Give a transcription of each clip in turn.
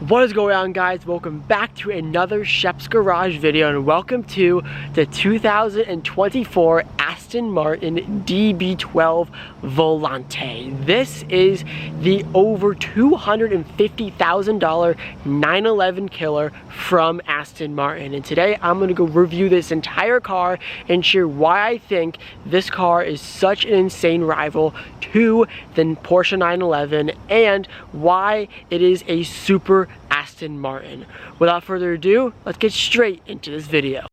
What is going on, guys? Welcome back to another Shep's Garage video, and welcome to the 2024 Aston Martin DB12 Volante. This is the over $250,000 911 killer from Aston Martin, and today I'm going to go review this entire car and share why I think this car is such an insane rival to the Porsche 911 and why it is a super Aston Martin. Without further ado, let's get straight into this video.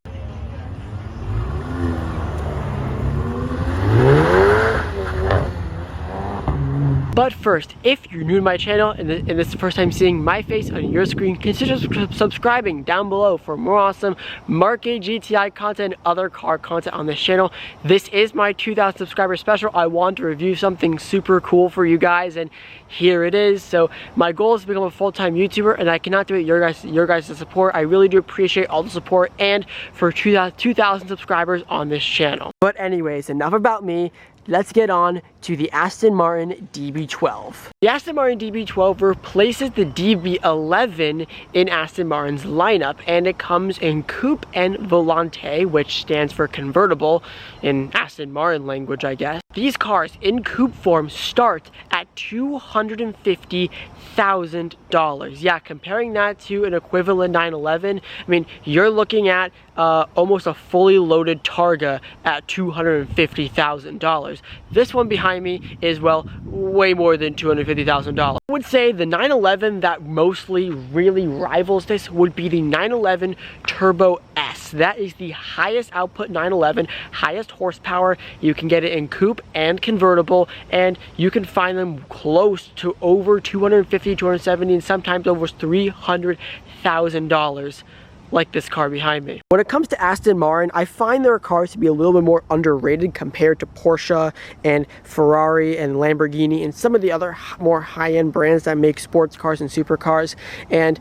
But first, if you're new to my channel and this is the first time seeing my face on your screen, consider subscribing down below for more awesome market GTI content and other car content on this channel. This is my 2,000 subscriber special. I want to review something super cool for you guys, and here it is. So my goal is to become a full-time YouTuber, and I cannot do it your guys' support. I really do appreciate all the support and for 2,000 subscribers on this channel. But anyways, enough about me. Let's get on to the Aston Martin DB12. The Aston Martin DB12 replaces the DB11 in Aston Martin's lineup, and it comes in coupe and volante, which stands for convertible in Aston Martin language, I guess. These cars in coupe form start at $250,000. Yeah, comparing that to an equivalent 911, I mean, you're looking at almost a fully loaded Targa at $250,000. This one behind me is, well, way more than $250,000. I would say the 911 that mostly really rivals this would be the 911 Turbo S. That is the highest output 911, highest horsepower. You can get it in coupe and convertible, and you can find them close to over $250, $270, and sometimes over $300,000. Like this car behind me. When it comes to Aston Martin, I find their cars to be a little bit more underrated compared to Porsche and Ferrari and Lamborghini and some of the other more high-end brands that make sports cars and supercars. And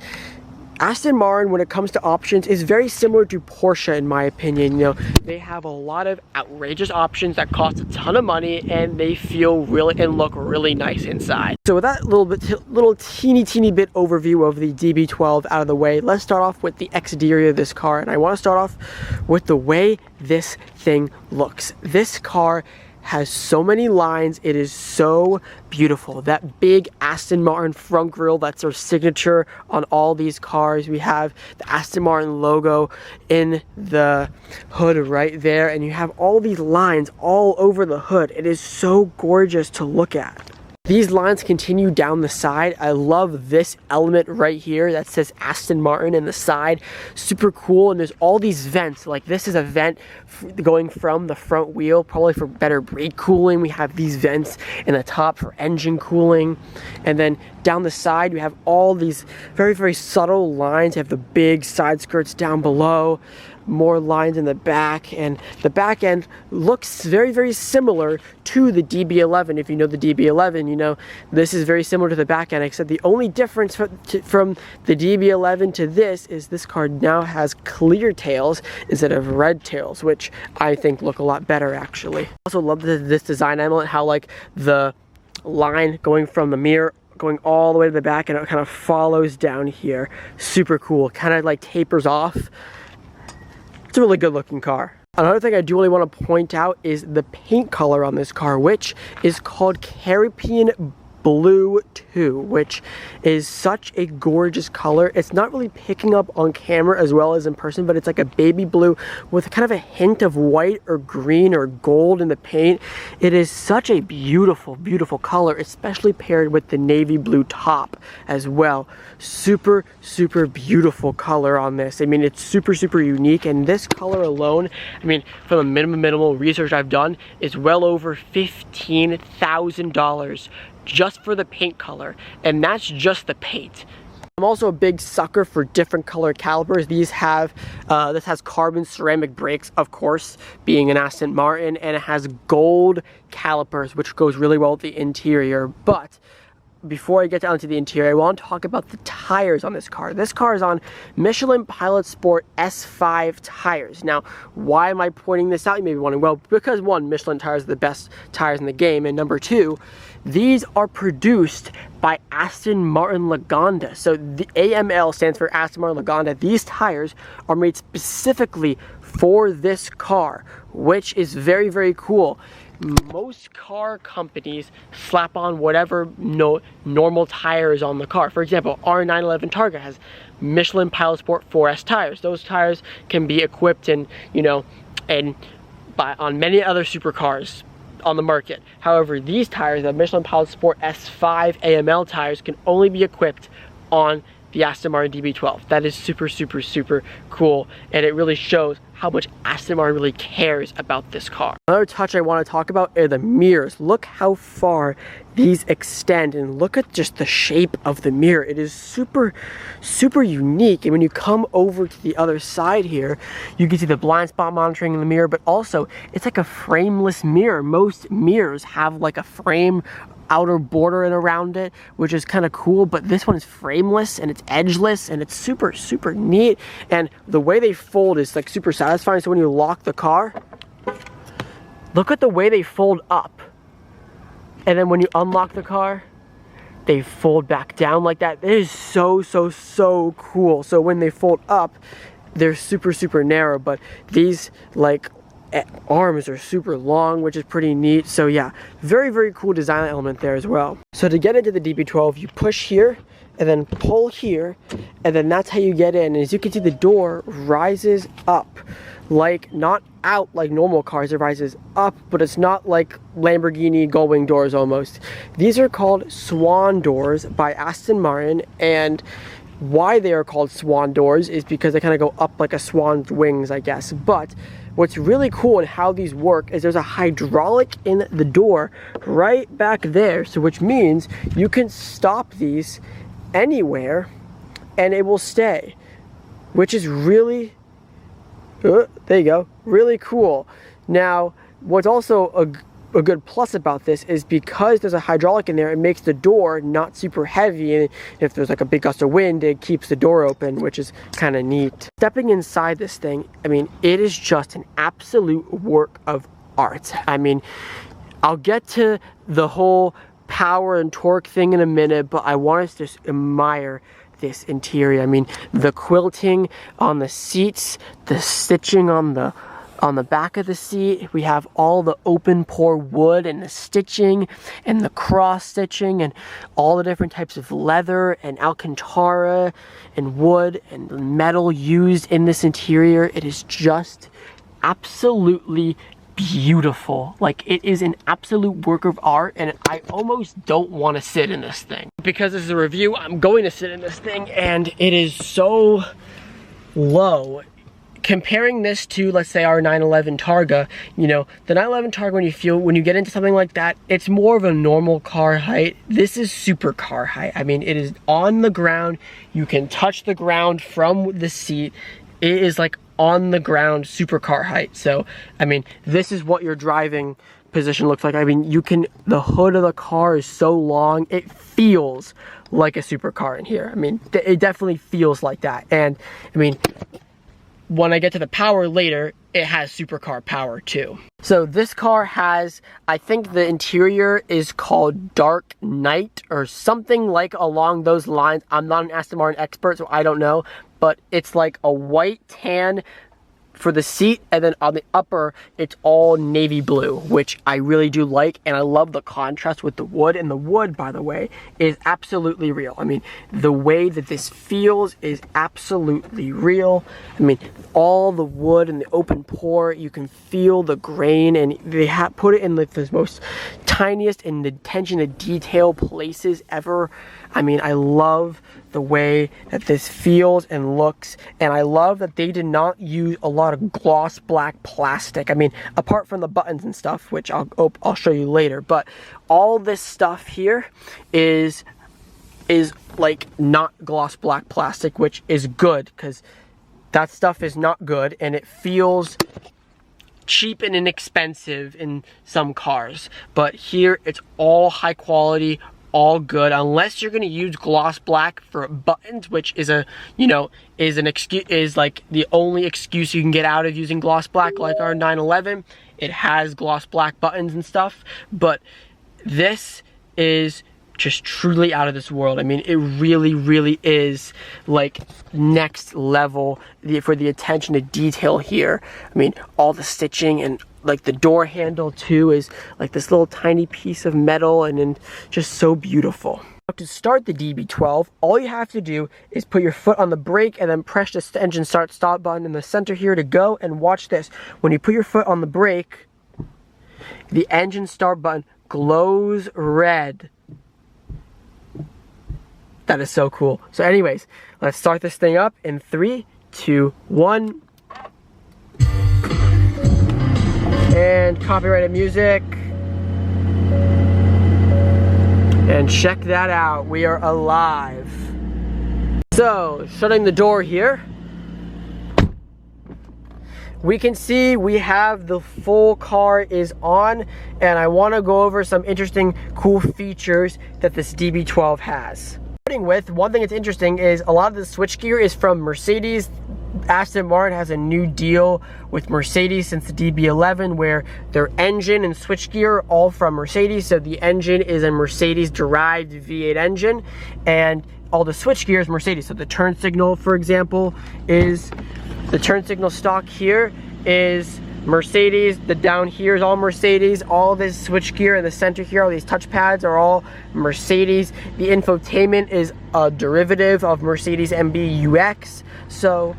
Aston Martin, when it comes to options, is very similar to Porsche in my opinion. You know, they have a lot of outrageous options that cost a ton of money, and they feel really and look really nice inside. So with that little teeny bit overview of the DB12 out of the way, let's start off with the exterior of this car, and I want to start off with the way this thing looks. This car has so many lines. It is so beautiful. That big Aston Martin front grille, that's their signature on all these cars. We have the Aston Martin logo in the hood right there, and you have all these lines all over the hood. It is so gorgeous to look at. These lines continue down the side. I love this element right here that says Aston Martin in the side. Super cool. And there's all these vents. Like, this is a vent going from the front wheel, probably for better brake cooling. We have these vents in the top for engine cooling. And then down the side, we have all these very subtle lines. You have the big side skirts down below. More lines in the back, and the back end looks very similar to the DB11. If you know the DB11, you know this is very similar to the back end, except the only difference from the DB11 to this is this car now has clear tails instead of red tails, which I think look a lot better actually. I also love this design element, how like the line going from the mirror going all the way to the back, and it kind of follows down here. Super cool. Kind of like tapers off. It's a really good looking car. Another thing I do really want to point out is the paint color on this car, which is called Caribbean Blue 2, which is such a gorgeous color. It's not really picking up on camera as well as in person, but it's like a baby blue with kind of a hint of white or green or gold in the paint. It is such a beautiful color, especially paired with the navy blue top as well. Super beautiful color on this. I mean, it's super unique, and this color alone, I mean, from the minimal research I've done, is well over $15,000 just for the paint color, and that's just the paint. I'm also a big sucker for different color calipers. These have this has carbon ceramic brakes, of course, being an Aston Martin, and it has gold calipers, which goes really well with the interior. But before I get down to the interior, I want to talk about the tires on this car. This car is on Michelin Pilot Sport S5 tires. Now, why am I pointing this out? You may be wondering, well, because one, Michelin tires are the best tires in the game, and number two, these are produced by Aston Martin Lagonda. So the AML stands for Aston Martin Lagonda. These tires are made specifically for this car, which is very, very cool. Most car companies slap on whatever normal tire is on the car. For example, our 911 Targa has Michelin Pilot Sport 4S tires. Those tires can be equipped on many other supercars on the market. However, these tires, the Michelin Pilot Sport S5 AML tires, can only be equipped on the Aston Martin DB12. That is super, super, super cool, and it really shows how much Aston Martin really cares about this car. Another touch I want to talk about are the mirrors. Look how far these extend, and look at just the shape of the mirror. It is super, super unique. And when you come over to the other side here, you can see the blind spot monitoring in the mirror, but also it's like a frameless mirror. Most mirrors have like a frame outer border and around it, which is kind of cool, but this one is frameless and it's edgeless and it's super, super neat. And the way they fold is like super satisfying. So when you lock the car, look at the way they fold up, and then when you unlock the car, they fold back down like that. It is so, so, so cool. So when they fold up, they're super, super narrow, but these like arms are super long, which is pretty neat. So yeah, very, very cool design element there as well. So to get into the DB12, you push here and then pull here, and then that's how you get in. And as you can see, the door rises up, like not out like normal cars. It rises up, but it's not like Lamborghini gullwing doors almost. These are called swan doors by Aston Martin, and why they are called swan doors is because they kind of go up like a swan's wings, I guess. But what's really cool in how these work is there's a hydraulic in the door right back there, so which means you can stop these anywhere and it will stay, which is really, there you go, really cool. Now, what's also a good plus about this is because there's a hydraulic in there, it makes the door not super heavy, and if there's like a big gust of wind, it keeps the door open, which is kind of neat. Stepping inside this thing, I mean, it is just an absolute work of art. I mean, I'll get to the whole power and torque thing in a minute, but I want us to just admire this interior. I mean, the quilting on the seats, the stitching on the back of the seat, we have all the open pore wood and the stitching and the cross stitching and all the different types of leather and Alcantara and wood and metal used in this interior. It is just absolutely beautiful. Like, it is an absolute work of art, and I almost don't want to sit in this thing. Because this is a review, I'm going to sit in this thing, and it is so low. Comparing this to, let's say, our 911 Targa, you know, the 911 Targa, when you get into something like that, it's more of a normal car height. This is super car height. I mean, it is on the ground. You can touch the ground from the seat. It is like on the ground supercar height. So, I mean, this is what your driving position looks like. I mean, the hood of the car is so long, it feels like a supercar in here. I mean, it definitely feels like that. And, I mean, when I get to the power later, it has supercar power too. So this car has, I think the interior is called Dark Knight or something like along those lines. I'm not an Aston Martin expert, so I don't know, but it's like a white tan for the seat, and then on the upper it's all navy blue, which I really do like, and I love the contrast with the wood. And the wood, by the way, is absolutely real. I mean, the way that this feels is absolutely real. I mean, all the wood and the open pore, you can feel the grain, and they put it in like the most tiniest and attention to detail places ever. I mean, I love the way that this feels and looks, and I love that they did not use a lot of gloss black plastic. I mean, apart from the buttons and stuff, which I'll show you later, but all this stuff here is like not gloss black plastic, which is good, because that stuff is not good, and it feels cheap and inexpensive in some cars. But here it's all high quality, all good unless you're going to use gloss black for buttons, which is a, you know, is like the only excuse you can get out of using gloss black, like our 911. It has gloss black buttons and stuff, but this is just truly out of this world. I mean, it really, really is like next level for the attention to detail here. I mean, all the stitching, and like the door handle too is like this little tiny piece of metal, and just so beautiful. To start the DB12, all you have to do is put your foot on the brake and then press the engine start button in the center here to go. And watch this. When you put your foot on the brake, the engine start button glows red. That is so cool. So anyways, let's start this thing up in 3, 2, 1. And copyrighted music. And check that out, we are alive. So, shutting the door here, we can see we have the full car is on, and I want to go over some interesting, cool features that this DB12 has. Starting with, one thing that's interesting is a lot of the switchgear is from Mercedes. Aston Martin has a new deal with Mercedes since the DB11 where their engine and switchgear are all from Mercedes. So the engine is a Mercedes derived V8 engine, and all the switchgear is Mercedes. So the turn signal, for example, is the turn signal stock here is Mercedes. The down here is all Mercedes. All this switchgear in the center here, all these touch pads are all Mercedes. The infotainment is a derivative of Mercedes MB UX. So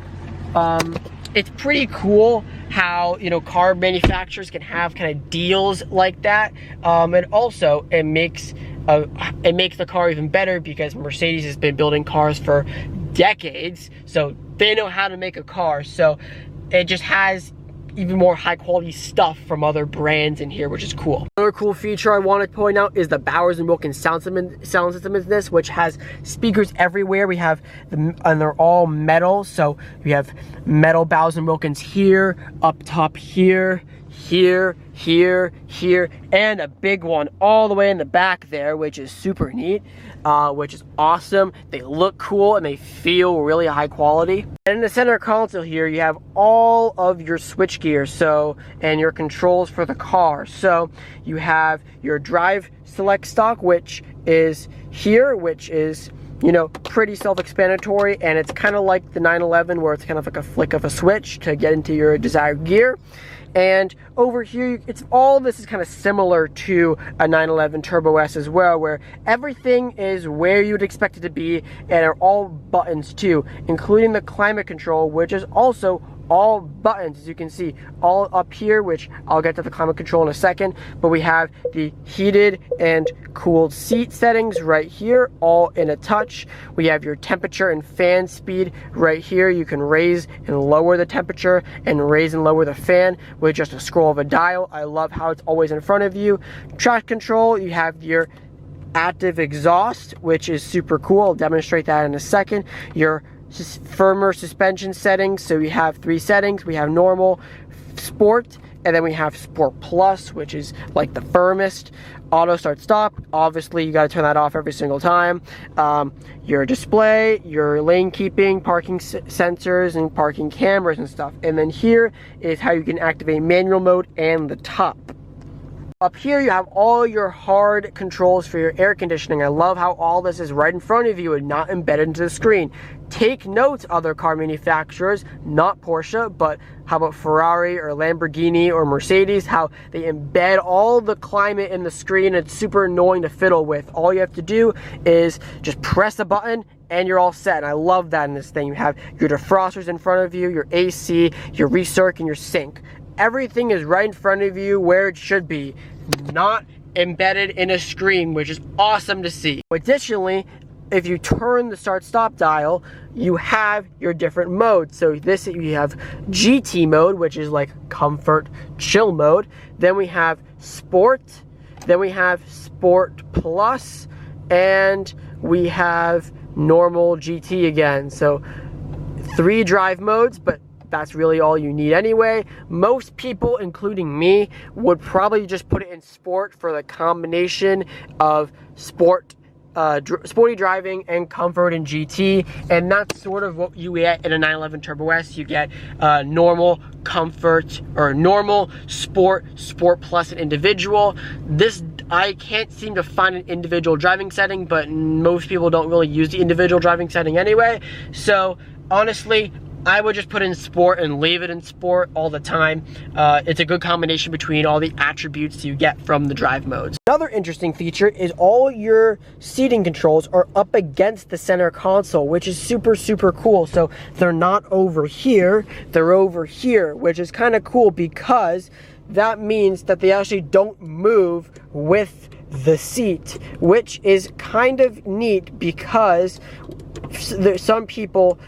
it's pretty cool how, you know, car manufacturers can have kind of deals like that, and also it makes the car even better because Mercedes has been building cars for decades, so they know how to make a car. So it just has even more high quality stuff from other brands in here, which is cool. Another cool feature I want to point out is the Bowers & Wilkins sound system in this, which has speakers everywhere. We have and they're all metal, so we have metal Bowers & Wilkins here, up top here, here, here, here, and a big one all the way in the back there, which is super neat, which is awesome. They look cool and they feel really high quality. And in the center console here, you have all of your switchgear, so, and your controls for the car. So you have your drive select stock, which is here, which is, you know, pretty self-explanatory, and it's kind of like the 911 where it's kind of like a flick of a switch to get into your desired gear. And over here, it's all this is kind of similar to a 911 Turbo S as well, where everything is where you'd expect it to be, and are all buttons too, including the climate control, which is also all buttons, as you can see, all up here, which I'll get to the climate control in a second. But we have the heated and cooled seat settings right here, all in a touch. We have your temperature and fan speed right here. You can raise and lower the temperature and raise and lower the fan with just a scroll of a dial. I love how it's always in front of you. Traction control, you have your active exhaust, which is super cool. I'll demonstrate that in a second. Your firmer suspension settings, so we have 3 settings. We have normal, sport, and then we have sport plus, which is like the firmest. Auto start stop, obviously you got to turn that off every single time. Your display, your lane keeping, parking sensors, and parking cameras and stuff. And then here is how you can activate manual mode and the top. Up here you have all your hard controls for your air conditioning. I love how all this is right in front of you and not embedded into the screen. Take note, other car manufacturers, not Porsche, but how about Ferrari or Lamborghini or Mercedes, how they embed all the climate in the screen. It's super annoying to fiddle with. All you have to do is just press a button and you're all set. And I love that in this thing. You have your defrosters in front of you, your AC, your recirc, and your sink. Everything is right in front of you where it should be, not embedded in a screen, which is awesome to see. Additionally, if you turn the start-stop dial, you have your different modes. So this, you have GT mode, which is like comfort, chill mode. Then we have sport. Then we have sport plus, and we have normal GT again. So 3 drive modes, but that's really all you need anyway. Most people, including me, would probably just put it in sport for the combination of sport sporty driving and comfort in GT, and that's sort of what you get in a 911 Turbo S. You get normal, comfort, or normal, sport plus, and individual. This, I can't seem to find an individual driving setting, but most people don't really use the individual driving setting anyway. So honestly, I would just put in sport and leave it in sport all the time. It's a good combination between all the attributes you get from the drive modes. Another interesting feature is all your seating controls are up against the center console, which is super cool. So they're not over here, they're over here, which is kind of cool because that means that they actually don't move with the seat, which is kind of neat because some people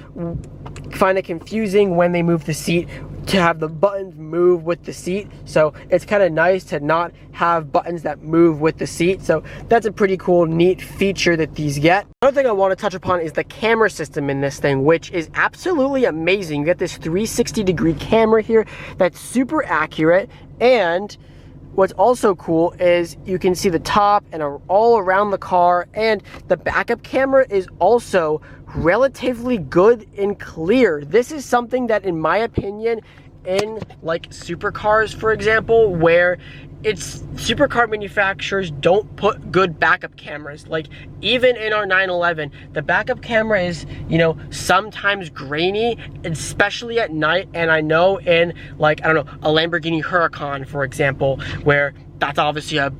find it confusing when they move the seat to have the buttons move with the seat. So it's kind of nice to not have buttons that move with the seat. So that's a pretty cool, neat feature that these get. Another thing I want to touch upon is the camera system in this thing, which is absolutely amazing. You get this 360-degree camera here that's super accurate, and what's also cool is you can see the top and all around the car, and the backup camera is also relatively good and clear. This is something that, in my opinion, in like supercars, for example, where it's supercar manufacturers don't put good backup cameras. Like even in our 911, the backup camera is, you know, sometimes grainy, especially at night. And I know in, like, I don't know, a Lamborghini Huracan, for example, where that's obviously a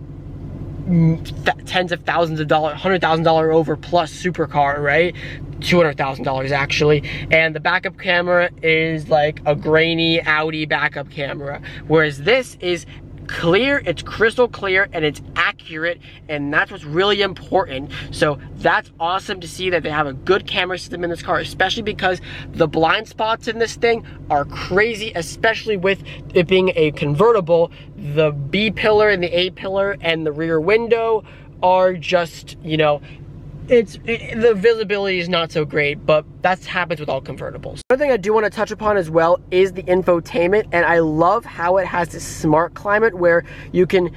tens of thousands of dollars, $100,000 over plus supercar, right? $200,000 actually, and the backup camera is like a grainy Audi backup camera, whereas this is clear, it's crystal clear, and it's accurate, and that's what's really important. So that's awesome to see that they have a good camera system in this car, especially because the blind spots in this thing are crazy, especially with it being a convertible. The B pillar and the A pillar and the rear window are just, you know, the visibility is not so great, but that happens with all convertibles. Another thing I do want to touch upon as well is the infotainment, and I love how it has this smart climate where you can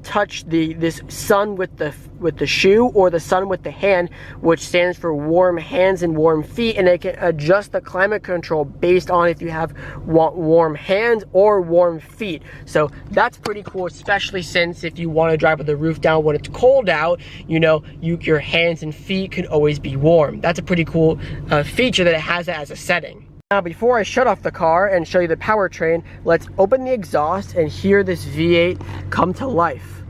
touch this sun with the shoe or the sun with the hand, which stands for warm hands and warm feet, and it can adjust the climate control based on if you want warm hands or warm feet. So that's pretty cool, especially since if you want to drive with the roof down when it's cold out, you know, your hands and feet could always be warm. That's a pretty cool feature that it has that as a setting. Now, before I shut off the car and show you the powertrain, let's open the exhaust and hear this V8 come to life.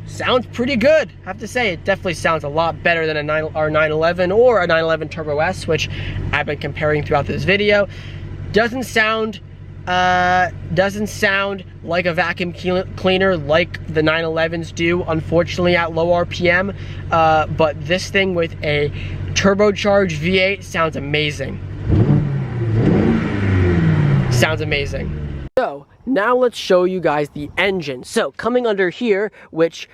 Sounds pretty good. I have to say, it definitely sounds a lot better than our 911 or a 911 Turbo S, which I've been comparing throughout this video. Doesn't sound like a vacuum cleaner like the 911s do, unfortunately, at low RPM, but this thing with a turbocharged V8 sounds amazing. Sounds amazing. So now let's show you guys the engine. So coming under here, which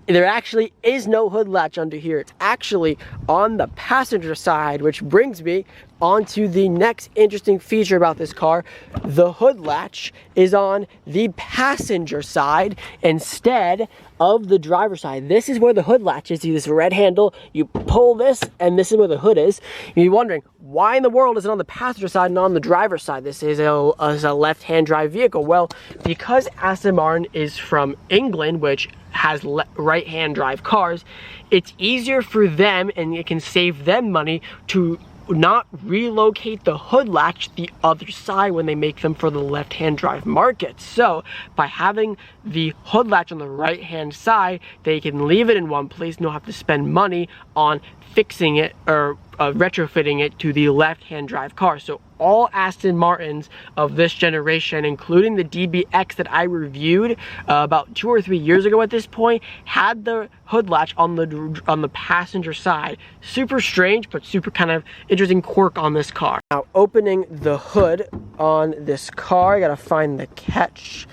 there actually is no hood latch under here. It's actually on the passenger side, which brings me onto the next interesting feature about this car. The hood latch is on the passenger side instead of the driver's side. This is where the hood latch is. See this red handle, you pull this, and this is where the hood is. You're wondering, why in the world is it on the passenger side and on the driver's side? This is a left-hand drive vehicle. Well, because Aston Martin is from England, which has right-hand drive cars, it's easier for them, and it can save them money to not relocate the hood latch the other side when they make them for the left-hand drive market. So by having the hood latch on the right-hand side, they can leave it in one place and don't have to spend money on fixing it or retrofitting it to the left-hand drive car. So all Aston Martins of this generation, including the DBX that I reviewed about 2 or 3 years ago at this point, had the hood latch on the passenger side. Super strange, but super kind of interesting quirk on this car. Now, opening the hood on this car, I gotta find the catch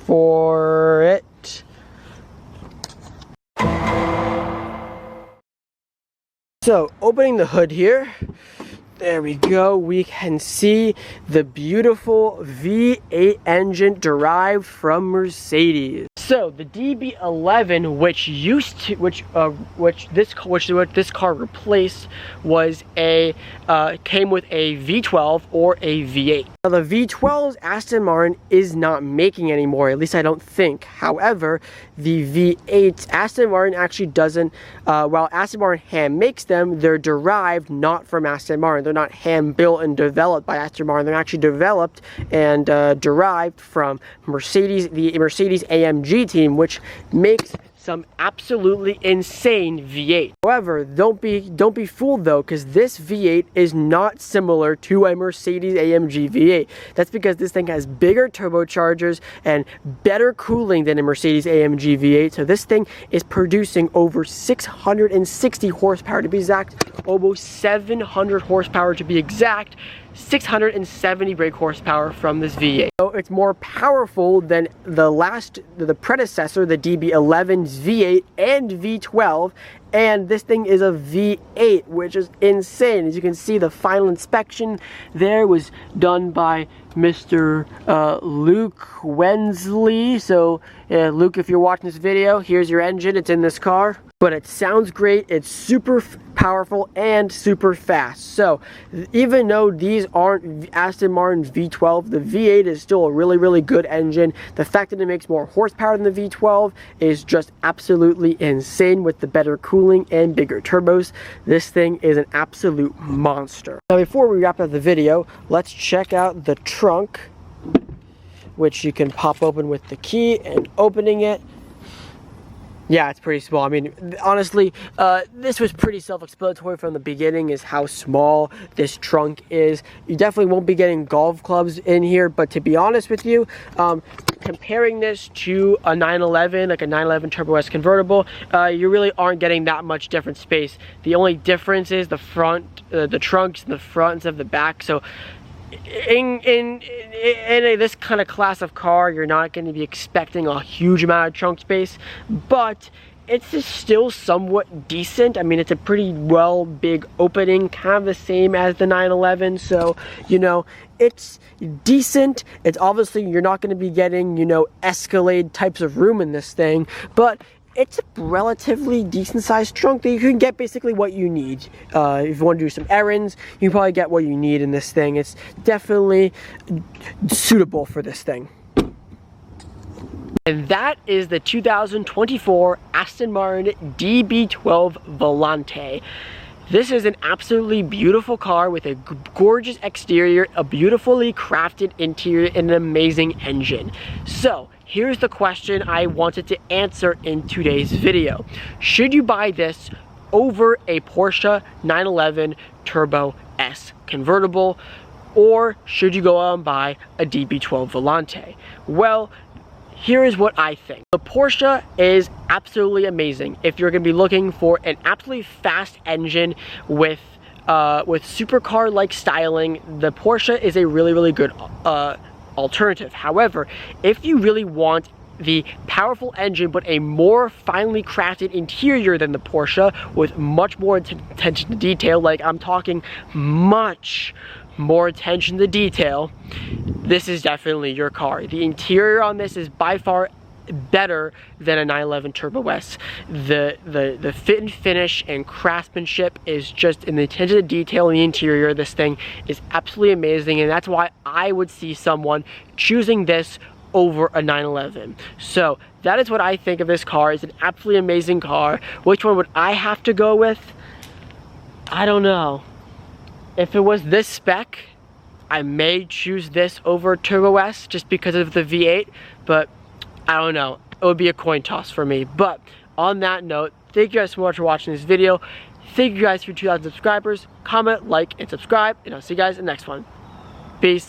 for it. So, opening the hood here, There we go. We can see the beautiful V8 engine derived from Mercedes. So the DB11, which this car replaced, was came with a V12 or a V8. Now the V12s Aston Martin is not making anymore, at least I don't think. However, the V8s Aston Martin actually doesn't. While Aston Martin hand makes them, they're derived not from Aston Martin. They're not hand built and developed by Aston Martin. They're actually developed and derived from Mercedes, the Mercedes AMG team, which makes some absolutely insane V8. However, don't be fooled though, because this V8 is not similar to a Mercedes AMG V8. That's because this thing has bigger turbochargers and better cooling than a Mercedes AMG V8. So this thing is producing over 660 horsepower to be exact, almost 700 horsepower to be exact. 670 brake horsepower from this V8. So it's more powerful than the predecessor, the DB11's V8 and V12, and this thing is a V8, which is insane. As you can see, the final inspection there was done by Mr. Luke Wensley. So Luke, if you're watching this video, here's your engine. It's in this car. But it sounds great, it's super powerful and super fast. So even though these aren't Aston Martin's V12, the V8 is still a really, really good engine. The fact that it makes more horsepower than the V12 is just absolutely insane with the better cooling and bigger turbos. This thing is an absolute monster. Now before we wrap up the video, let's check out the trunk, which you can pop open with the key, and opening it, yeah, it's pretty small. I mean, honestly, this was pretty self-explanatory from the beginning, is how small this trunk is. You definitely won't be getting golf clubs in here, but to be honest with you, comparing this to a 911, like a 911 Turbo S convertible, you really aren't getting that much different space. The only difference is the front, the trunks, the front instead of the back. So in this kind of class of car, you're not going to be expecting a huge amount of trunk space, but it's still somewhat decent. I mean, it's a pretty big opening, kind of the same as the 911, so you know, it's decent. It's obviously, you're not going to be getting, you know, Escalade types of room in this thing, but it's a relatively decent sized trunk that you can get basically what you need. If you want to do some errands, you can probably get what you need in this thing. It's definitely suitable for this thing. And that is the 2024 Aston Martin DB12 Volante. This is an absolutely beautiful car with a gorgeous exterior, a beautifully crafted interior, and an amazing engine. So here's the question I wanted to answer in today's video. Should you buy this over a Porsche 911 Turbo S convertible, or should you go out and buy a DB12 Volante? Well, here is what I think. The Porsche is absolutely amazing if you're going to be looking for an absolutely fast engine with supercar-like styling. The Porsche is a really good alternative. However, if you really want the powerful engine but a more finely crafted interior than the Porsche with much more attention to detail, like I'm talking much more attention to detail, this is definitely your car. The interior on this is by far better than a 911 Turbo S. The fit and finish and craftsmanship is just in the attention to detail in the interior. This thing is absolutely amazing, and that's why I would see someone choosing this over a 911. So that is what I think of this car. It's an absolutely amazing car. Which one would I have to go with? I don't know. If it was this spec, I may choose this over Turbo S just because of the V8, but I don't know. It would be a coin toss for me. But on that note, thank you guys so much for watching this video. Thank you guys for 2,000 subscribers. Comment, like, and subscribe, and I'll see you guys in the next one. Peace.